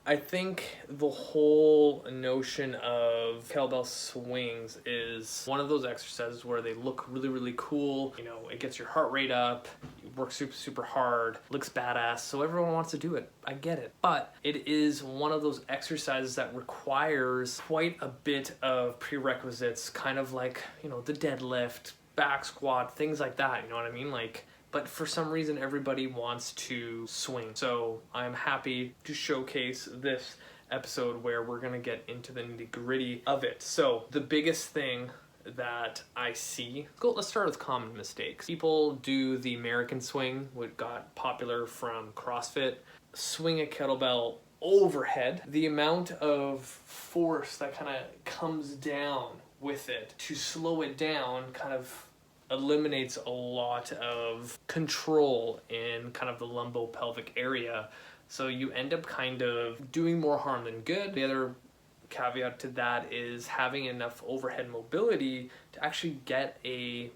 I think the whole notion of kettlebell swings is one of those exercises where they look really, really cool. You know, it gets your heart rate up, you work super, super hard, looks badass, so everyone wants to do it. I get it. But it is one of those exercises that requires quite a bit of prerequisites, kind of like, you know, the deadlift, back squat, things like that, you know what I mean? Like, but for some reason everybody wants to swing. So I'm happy to showcase this episode where we're gonna get into the nitty-gritty of it. So the biggest thing that I see, let's start with common mistakes. People do the American swing, which got popular from CrossFit, swing a kettlebell overhead. The amount of force that kind of comes down with it to slow it down kind of eliminates a lot of control in kind of the lumbopelvic area. So you end up kind of doing more harm than good. The other caveat to that is having enough overhead mobility to actually get a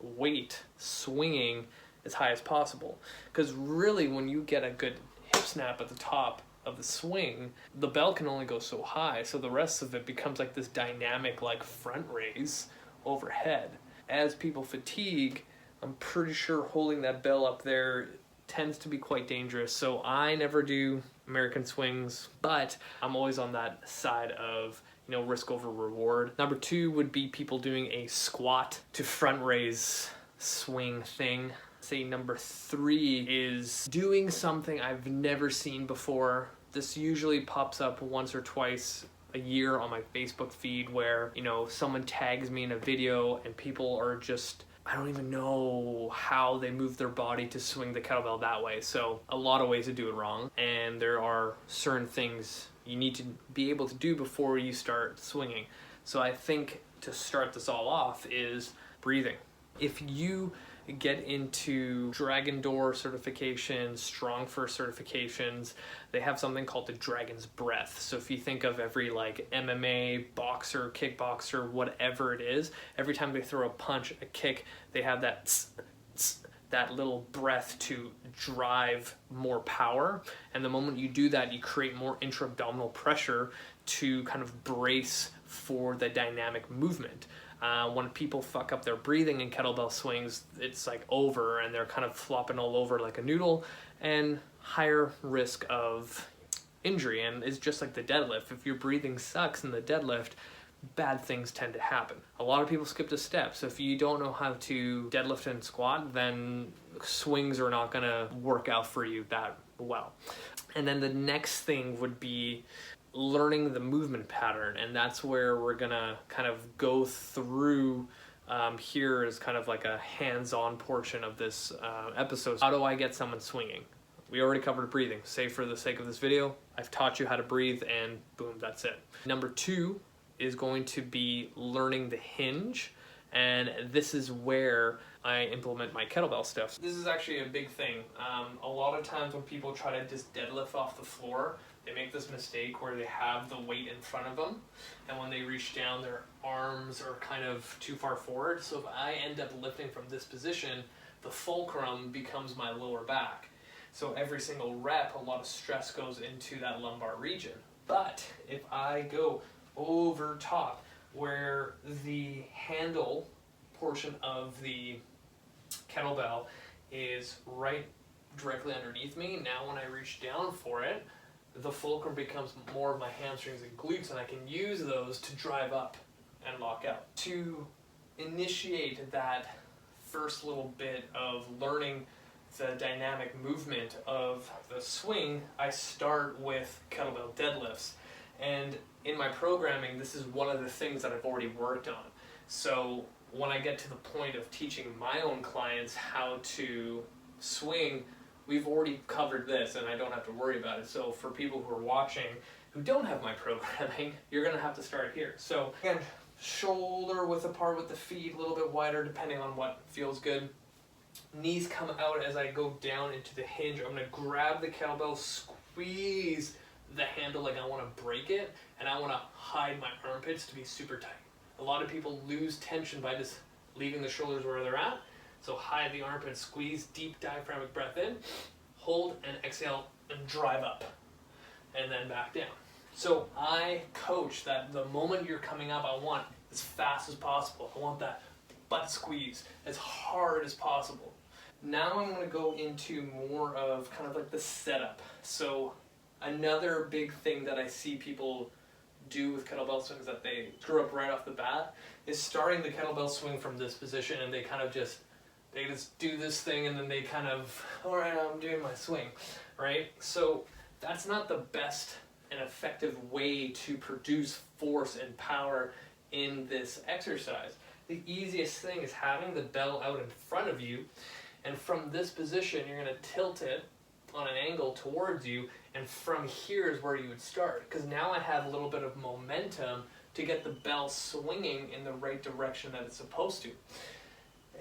weight swinging as high as possible. Because really when you get a good hip snap at the top of the swing, the bell can only go so high. So the rest of it becomes like this dynamic like front raise overhead. As people fatigue, I'm pretty sure holding that bell up there tends to be quite dangerous. So I never do American swings, but I'm always on that side of, you know, risk over reward. Number two would be people doing a squat to front raise swing thing. Say number three is doing something I've never seen before. This usually pops up once or twice a year on my Facebook feed where, you know, someone tags me in a video and people are just, I don't even know how they move their body to swing the kettlebell that way. So a lot of ways to do it wrong, and there are certain things you need to be able to do before you start swinging. So I think to start this all off is breathing. If you get into Dragon Door certifications, StrongFirst certifications, they have something called the Dragon's Breath. So if you think of every like MMA, boxer, kickboxer, whatever it is, every time they throw a punch, a kick, they have that tss, tss, that little breath to drive more power. And the moment you do that, you create more intra-abdominal pressure to kind of brace for the dynamic movement. When people fuck up their breathing in kettlebell swings, it's like over and they're kind of flopping all over like a noodle, and higher risk of injury. And it's just like the deadlift. If your breathing sucks in the deadlift, bad things tend to happen. A lot of people skip a step. So if you don't know how to deadlift and squat, then swings are not gonna work out for you that well. And then the next thing would be learning the movement pattern, and that's where we're gonna kind of go through here is kind of like a hands-on portion of this episode. How do I get someone swinging? We already covered breathing. Say for the sake of this video, I've taught you how to breathe, and boom, that's it. Number two is going to be learning the hinge, and this is where I implement my kettlebell stuff. This is actually a big thing. A lot of times when people try to just deadlift off the floor, they make this mistake where they have the weight in front of them, and when they reach down, their arms are kind of too far forward. So if I end up lifting from this position, the fulcrum becomes my lower back. So every single rep, a lot of stress goes into that lumbar region. But if I go over top, where the handle portion of the kettlebell is right directly underneath me, now when I reach down for it, the fulcrum becomes more of my hamstrings and glutes, and I can use those to drive up and lock out. To initiate that first little bit of learning the dynamic movement of the swing, I start with kettlebell deadlifts. And in my programming, this is one of the things that I've already worked on. So when I get to the point of teaching my own clients how to swing, we've already covered this and I don't have to worry about it. So for people who are watching who don't have my programming, you're gonna have to start here. So again, shoulder width apart with the feet, a little bit wider depending on what feels good. Knees come out as I go down into the hinge. I'm gonna grab the kettlebell, squeeze the handle like I wanna break it, and I wanna hide my armpits to be super tight. A lot of people lose tension by just leaving the shoulders where they're at. So hide the armpit, squeeze, deep diaphragmatic breath in, hold and exhale and drive up. and then back down. So I coach that the moment you're coming up, I want as fast as possible. I want that butt squeeze as hard as possible. Now I'm going to go into more of kind of like the setup. So another big thing that I see people do with kettlebell swings that they screw up right off the bat is starting the kettlebell swing from this position, and they just do this thing, and then they kind of, all right, I'm doing my swing, right? So that's not the best and effective way to produce force and power in this exercise. The easiest thing is having the bell out in front of you, and from this position you're going to tilt it on an angle towards you, and from here is where you would start, because now I have a little bit of momentum to get the bell swinging in the right direction that it's supposed to,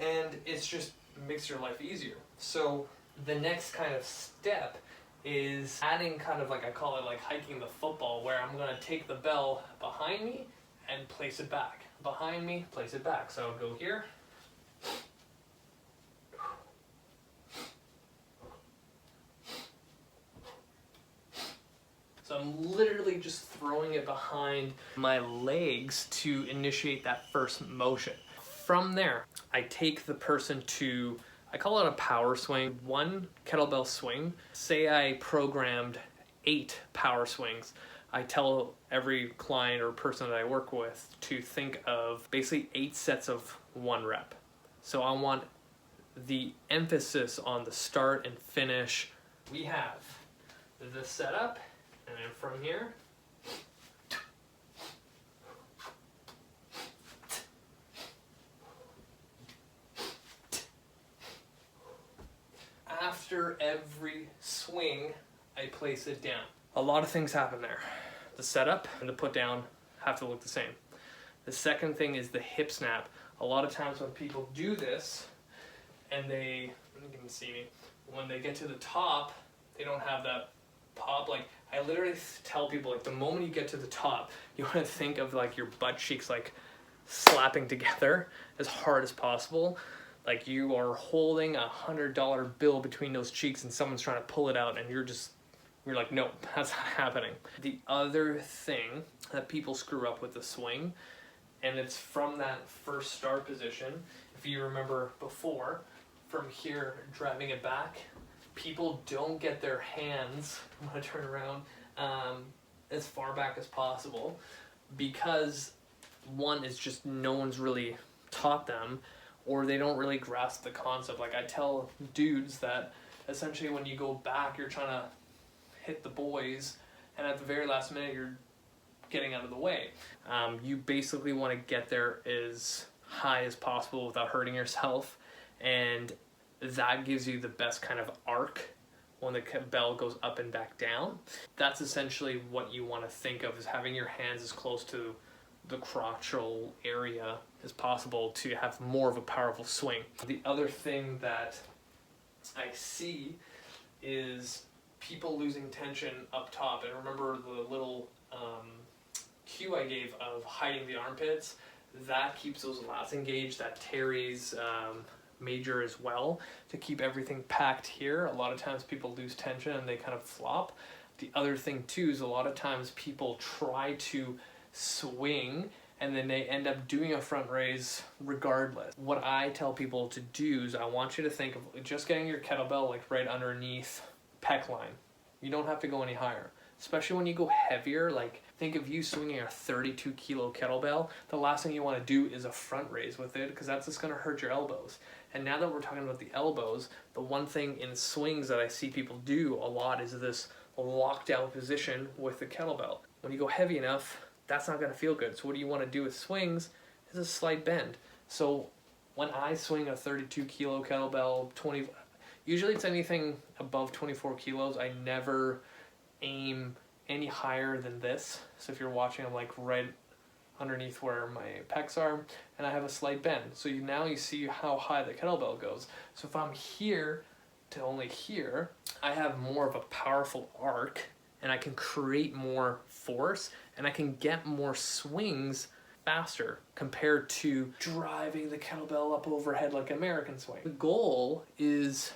and it's just makes your life easier. So the next kind of step is adding kind of like, I call it like hiking the football, where I'm going to take the bell behind me and place it back. Behind me, place it back. So I'll go here. So I'm literally just throwing it behind my legs to initiate that first motion. From there, I take the person to, I call it a power swing, one kettlebell swing. Say I programmed 8 power swings. I tell every client or person that I work with to think of basically 8 sets of 1 rep. So I want the emphasis on the start and finish. We have the setup, and then from here, after every swing, I place it down. A lot of things happen there. The setup and the put down have to look the same. The second thing is the hip snap. A lot of times when people do this, and you can see me, when they get to the top, they don't have that pop. Like, I literally tell people, like, the moment you get to the top, you want to think of like your butt cheeks like slapping together as hard as possible. Like you are holding $100 bill between those cheeks and someone's trying to pull it out, and you're like, no, that's not happening. The other thing that people screw up with the swing, and it's from that first start position, if you remember before, from here, driving it back, people don't get their hands, I'm gonna turn around, as far back as possible, because one is just no one's really taught them, or they don't really grasp the concept. Like I tell dudes that essentially when you go back, you're trying to hit the boys, and at the very last minute you're getting out of the way. You basically want to get there as high as possible without hurting yourself, and that gives you the best kind of arc when the bell goes up and back down. That's essentially what you want to think of, is having your hands as close to the crotchal area as possible to have more of a powerful swing. The other thing that I see is people losing tension up top. And remember the little cue I gave of hiding the armpits? That keeps those lats engaged. That teres major as well, to keep everything packed here. A lot of times people lose tension and they kind of flop. The other thing too is a lot of times people try to swing and then they end up doing a front raise regardless. What I tell people to do is I want you to think of just getting your kettlebell like right underneath pec line. You don't have to go any higher. Especially when you go heavier, like think of you swinging a 32 kilo kettlebell, the last thing you want to do is a front raise with it, because that's just going to hurt your elbows. And now that we're talking about the elbows, the one thing in swings that I see people do a lot is this locked out position with the kettlebell. When you go heavy enough, that's not going to feel good. So what do you want to do with swings is a slight bend. So when I swing a 32 kilo kettlebell, usually it's anything above 24 kilos. I never aim any higher than this. So if you're watching, I'm like right underneath where my pecs are, and I have a slight bend. So now you see how high the kettlebell goes. So if I'm here to only here, I have more of a powerful arc, and I can create more force, and I can get more swings faster compared to driving the kettlebell up overhead like American swing. The goal is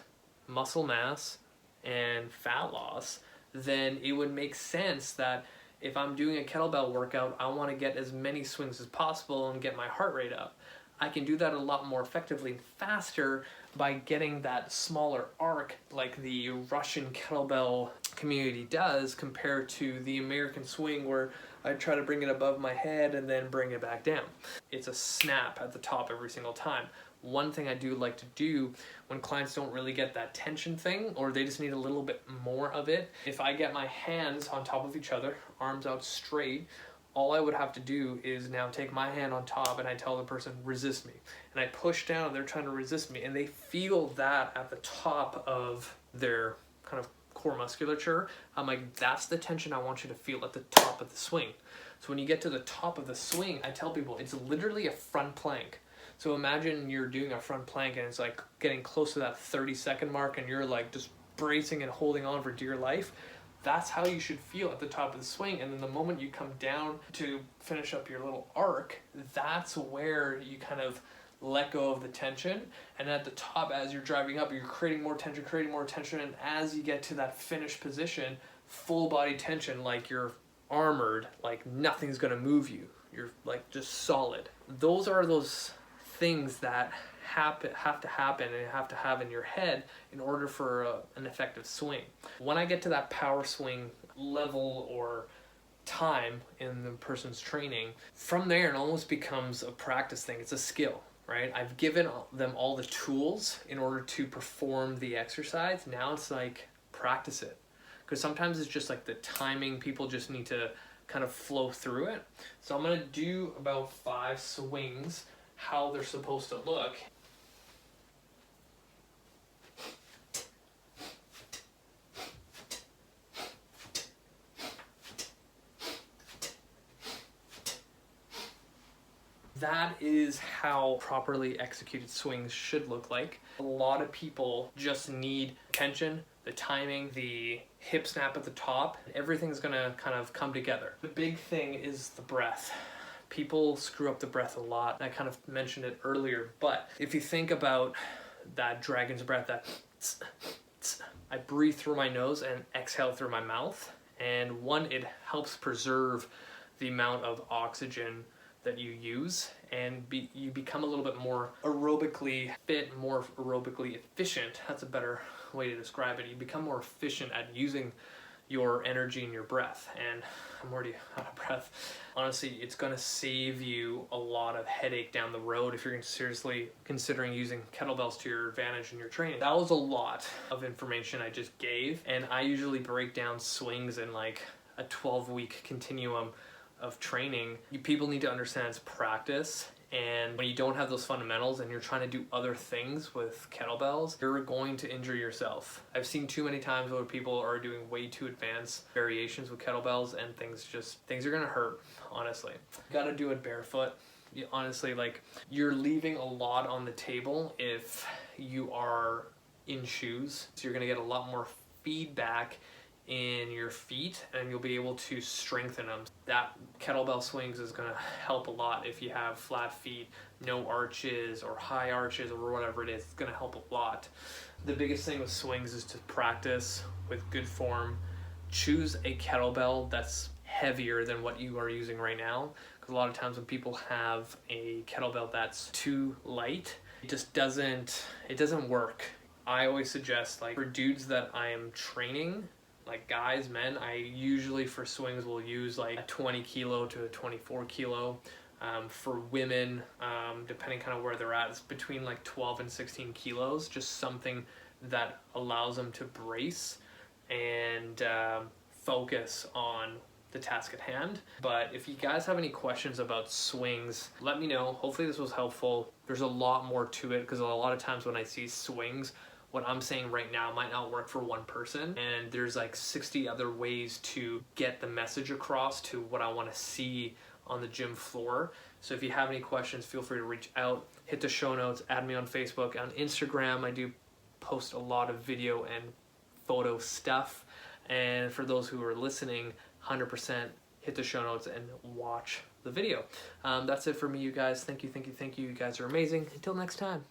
muscle mass and fat loss. then it would make sense that if I'm doing a kettlebell workout, I want to get as many swings as possible and get my heart rate up. I can do that a lot more effectively and faster by getting that smaller arc like the Russian kettlebell community does, compared to the American swing where I try to bring it above my head and then bring it back down. It's a snap at the top every single time. One thing I do like to do when clients don't really get that tension thing, or they just need a little bit more of it, if I get my hands on top of each other, arms out straight, all I would have to do is now take my hand on top and I tell the person, resist me. And I push down, they're trying to resist me, and they feel that at the top of their kind of core musculature. I'm like, that's the tension I want you to feel at the top of the swing. So when you get to the top of the swing, I tell people it's literally a front plank. So imagine you're doing a front plank and it's like getting close to that 30-second mark and you're like just bracing and holding on for dear life. That's how you should feel at the top of the swing. And then the moment you come down to finish up your little arc, that's where you kind of let go of the tension. And at the top, as you're driving up, you're creating more tension. And as you get to that finished position, full body tension, like you're armored, like nothing's gonna move you. You're like just solid. Those are those things that have to happen and have to have in your head in order for an effective swing. When I get to that power swing level or time in the person's training, from there it almost becomes a practice thing. It's a skill, right? I've given them all the tools in order to perform the exercise. Now it's like, practice it. Because sometimes it's just like the timing, people just need to kind of flow through it. So I'm gonna do about 5 swings, how they're supposed to look. That is how properly executed swings should look like. A lot of people just need tension, the timing, the hip snap at the top. Everything's gonna kind of come together. The big thing is the breath. People screw up the breath a lot. I kind of mentioned it earlier, but if you think about that dragon's breath, that I breathe through my nose and exhale through my mouth. And one, it helps preserve the amount of oxygen that you use, and you become a little bit more aerobically fit, more aerobically efficient. That's a better way to describe it. You become more efficient at using your energy and your breath. And I'm already out of breath. Honestly, it's gonna save you a lot of headache down the road if you're seriously considering using kettlebells to your advantage in your training. That was a lot of information I just gave, and I usually break down swings in like a 12-week continuum of training. People need to understand it's practice, and when you don't have those fundamentals and you're trying to do other things with kettlebells, you're going to injure yourself. I've seen too many times where people are doing way too advanced variations with kettlebells and things are gonna hurt, honestly. You gotta do it barefoot. Honestly, like, you're leaving a lot on the table if you are in shoes, so you're gonna get a lot more feedback in your feet and you'll be able to strengthen them. That kettlebell swings is going to help a lot if you have flat feet, no arches or high arches or whatever it is. It's going to help a lot. The biggest thing with swings is to practice with good form. Choose a kettlebell that's heavier than what you are using right now, because a lot of times when people have a kettlebell that's too light, it just doesn't work. I always suggest, like, for dudes that I am training, like guys, men, I usually for swings will use like a 20 kilo to a 24 kilo. For women, depending kind of where they're at, it's between like 12 and 16 kilos, just something that allows them to brace and focus on the task at hand. But if you guys have any questions about swings, let me know. Hopefully this was helpful. There's a lot more to it, because a lot of times when I see swings, what I'm saying right now might not work for one person, and there's like 60 other ways to get the message across to what I want to see on the gym floor. So if you have any questions, feel free to reach out, hit the show notes, add me on Facebook, on Instagram. I do post a lot of video and photo stuff, and for those who are listening, 100% hit the show notes and watch the video. That's it for me, you guys. Thank you. You guys are amazing. Until next time.